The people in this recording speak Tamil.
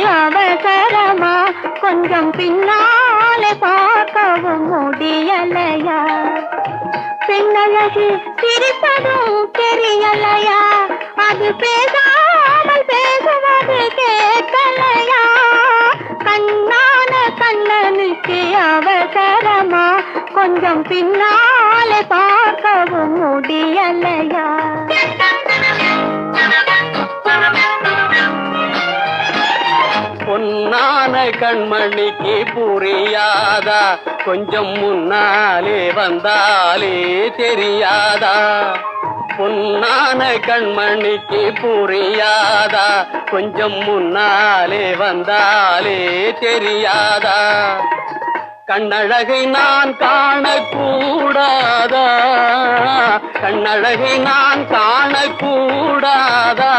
அவசரமா கொஞ்சம் பின்னாலே பார்க்கவும் முடியலையா? பெண்ணழகி சிரிப்பதும் தெரியலையா? அது பேசாமல் பேசுவது கேட்கலையா? கண்ணான கண்ணனுக்கு அவசரமா கொஞ்சம் பின்னாலே பார்க்கவும் முடியலையா? பொன்னான கண்மணிக்கு புரியாதா? கொஞ்சம் முன்னாலே வந்தாலே தெரியாதா? பொன்னான கண்மணிக்கு புரியாதா? கொஞ்சம் முன்னாலே வந்தாலே தெரியாதா? கண்ணழகை நான் காணக்கூடாதா? கண்ணழகை நான் காணக்கூடாதா?